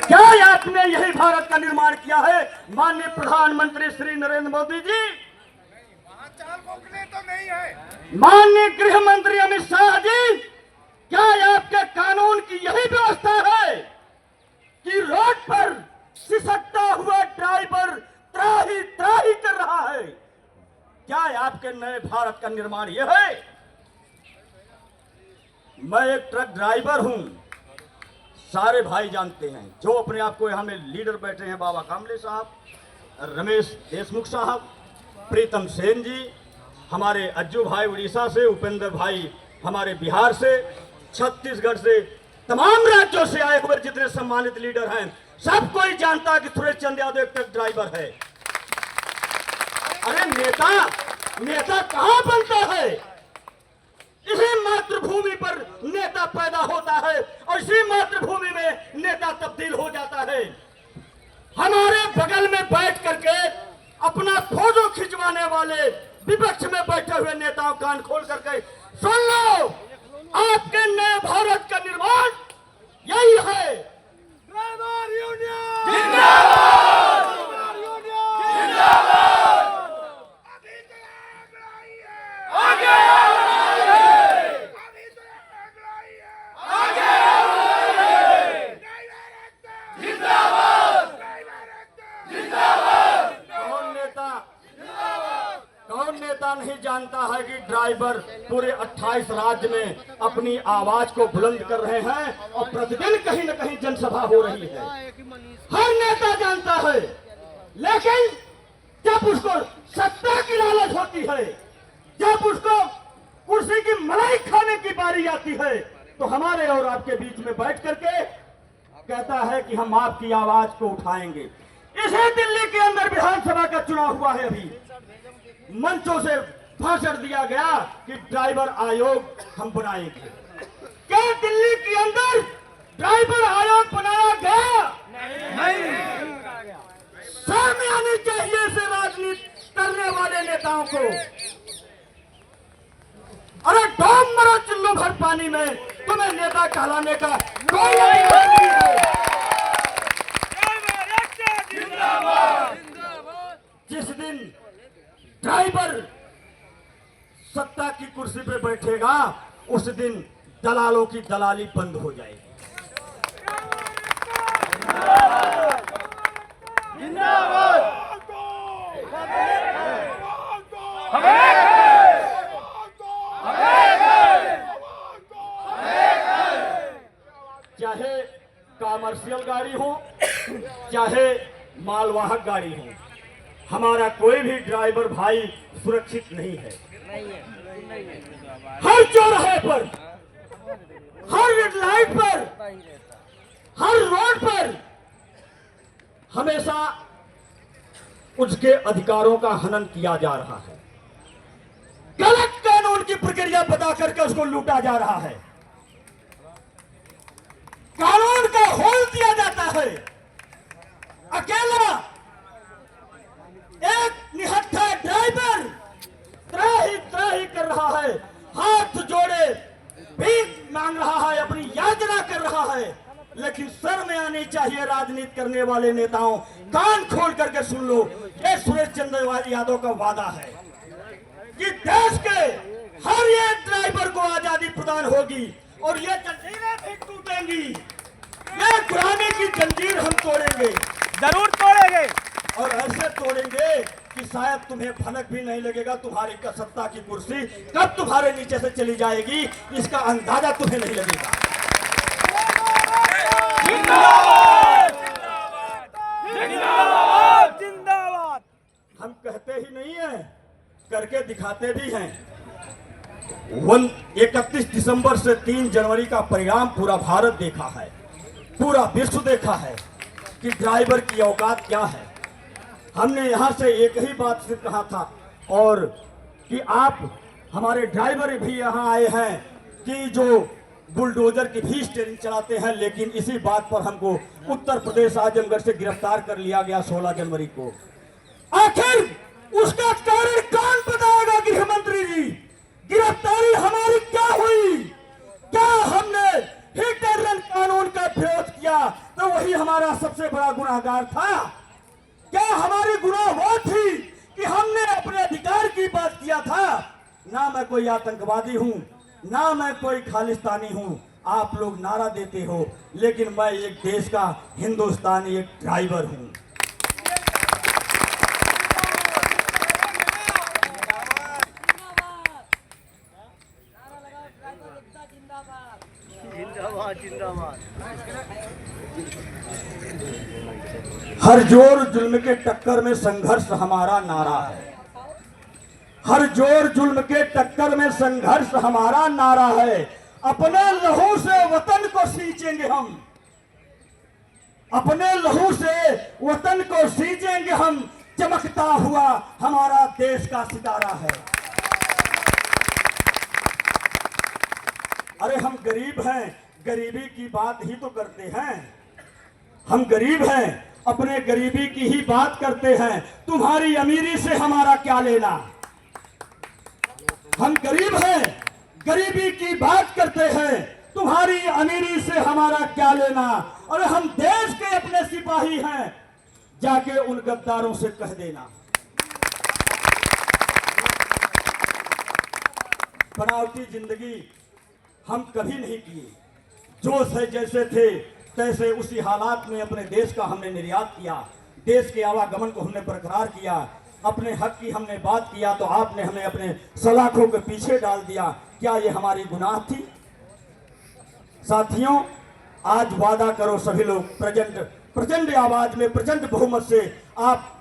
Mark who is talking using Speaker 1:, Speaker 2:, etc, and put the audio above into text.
Speaker 1: क्या आपने यही भारत का निर्माण किया है माननीय प्रधानमंत्री श्री नरेंद्र मोदी जी?
Speaker 2: तो नहीं है।
Speaker 1: माननीय गृह मंत्री अमित शाह जी, क्या आपके कानून की यही व्यवस्था है कि रोड पर सिसकता हुआ ड्राइवर त्राही त्राही कर रहा है? क्या आपके नए भारत का निर्माण यह है? मैं एक ट्रक ड्राइवर हूं, सारे भाई जानते हैं। जो अपने आप को यहाँ में लीडर बैठे हैं, बाबा कामले साहब, रमेश देशमुख साहब, प्रीतम सेन जी, हमारे अज्जू भाई उड़ीसा से, उपेंद्र भाई हमारे बिहार से, छत्तीसगढ़ से, तमाम राज्यों से आए हुए जितने सम्मानित लीडर हैं, सब कोई जानता है कि सुरेश चंद्र यादव एक ट्रक ड्राइवर है। अरे नेता कहां बनता है? इसी मातृभूमि पर नेता पैदा होता है और इसी मातृभूमि में नेता तब्दील हो जाता है। हमारे बगल में बैठ करके अपना फोटो खिंचवाने वाले विपक्ष में बैठे हुए नेताओं कान खोल करके सुन लो, आपके नए भारत का निर्माण यही है।
Speaker 2: ड्राइवर यूनियन
Speaker 1: जिंदाबाद!
Speaker 2: ड्राइवर यूनियन जिंदाबाद! अभी तो आग लाई है, आगे अभी तो आग लाई है, आगे ड्राइवर एकता जिंदाबाद! ड्राइवर एकता जिंदाबाद!
Speaker 1: कौन नेता नहीं जानता है कि ड्राइवर पूरे 28 राज्य में अपनी आवाज को बुलंद कर रहे हैं और प्रतिदिन कहीं न कहीं जनसभा हो रही है। हर नेता जानता है, लेकिन जब उसको सत्ता की लालच होती है, जब उसको कुर्सी की मलाई खाने की बारी आती है, तो हमारे और आपके बीच में बैठ करके कहता है कि हम आपकी आवाज को उठाएंगे। इसे दिल्ली के अंदर विधानसभा का चुनाव हुआ है, अभी मंचों से भाषण दिया गया कि ड्राइवर आयोग हम बनाएंगे। क्या दिल्ली के अंदर ड्राइवर आयोग बनाया गया? नहीं। सामने आनी चाहिए से राजनीति करने वाले नेताओं को। अरे डूब मरो चुल्लू भर पानी में, तुम्हें नेता कहलाने का कोई अधिकार नहीं है। जिस दिन ड्राइवर सत्ता की कुर्सी पे बैठेगा, उस दिन दलालों की दलाली बंद हो जाएगी।
Speaker 2: जिंदाबाद!
Speaker 1: चाहे कॉमर्शियल गाड़ी हो, चाहे मालवाहक गाड़ी हो, हमारा कोई भी ड्राइवर भाई सुरक्षित नहीं है। हर चौराहे पर, हर रेड लाइट पर, हर रोड पर हमेशा उसके अधिकारों का हनन किया जा रहा है। गलत कानून की प्रक्रिया बता करके उसको लूटा जा रहा है। कानून का होल दिया जाता है। अकेला एक निहत्था ड्राइवर त्राही त्राही कर रहा है, हाथ जोड़े भीख मांग रहा है, अपनी याचना कर रहा है। लेकिन सर में आनी चाहिए राजनीति करने वाले नेताओं, कान खोल करके सुन लो, ये सुरेश चंद्र यादव का वादा है कि देश के हर एक ड्राइवर को आजादी प्रदान होगी और ये जंजीरें भी टूटेंगी। ये गुलामी की जंजीर हम तोड़ेंगे,
Speaker 2: जरूर तोड़ेंगे,
Speaker 1: और ऐसे तोड़ेंगे कि शायद तुम्हें भनक भी नहीं लगेगा। तुम्हारी सत्ता की कुर्सी कब तुम्हारे नीचे से चली जाएगी, इसका अंदाजा तुम्हें नहीं लगेगा।
Speaker 2: जिंदाबाद! जिंदाबाद! जिंदाबाद!
Speaker 1: हम कहते ही नहीं है, करके दिखाते भी हैं। 31 दिसंबर से 3 जनवरी का परिणाम पूरा भारत देखा है, पूरा विश्व देखा है कि ड्राइवर की औकात क्या है। हमने यहाँ से एक ही बात से कहा था, और कि आप हमारे ड्राइवर भी यहाँ आए हैं कि जो बुलडोजर की भी स्टीयरिंग चलाते हैं, लेकिन इसी बात पर हमको उत्तर प्रदेश आजमगढ़ से गिरफ्तार कर लिया गया 16 जनवरी को। आखिर उसका कारण कौन बताएगा गृह मंत्री जी? गिरफ्तारी हमारी क्या हुई? क्या हमने हिट एंड रन हमारा सबसे बड़ा गुनाहगार था? क्या हमारी गुनाह वो थी कि हमने अपने अधिकार की बात किया था? ना मैं कोई आतंकवादी हूं, ना मैं कोई खालिस्तानी हूं। आप लोग नारा देते हो, लेकिन मैं एक देश का हिंदुस्तानी एक ड्राइवर हूं।
Speaker 2: जिंदाबाद जिंदाबाद।
Speaker 1: हर जोर जुल्म के टक्कर में संघर्ष हमारा नारा है। हर जोर जुल्म के टक्कर में संघर्ष हमारा नारा है। अपने लहू से वतन को सींचेंगे हम, अपने लहू से वतन को सींचेंगे हम। चमकता हुआ हमारा देश का सितारा है। अरे हम गरीब हैं, गरीबी की बात ही तो करते हैं। हम गरीब हैं, अपने गरीबी की ही बात करते हैं। तुम्हारी अमीरी से हमारा क्या लेना? हम गरीब हैं, गरीबी की बात करते हैं। तुम्हारी अमीरी से हमारा क्या लेना? अरे हम देश के अपने सिपाही हैं, जाके उन गद्दारों से कह देना। बनावटी जिंदगी हम कभी नहीं किए। जो से जैसे थे तैसे उसी हालात में अपने देश का हमने निर्यात किया। देश के आवागमन को हमने बरकरार किया। अपने हक की हमने बात किया तो आपने हमें अपने सलाखों के पीछे डाल दिया। क्या ये हमारी गुनाह थी? साथियों, आज वादा करो सभी लोग प्रचंड आवाज में, प्रचंड बहुमत से आप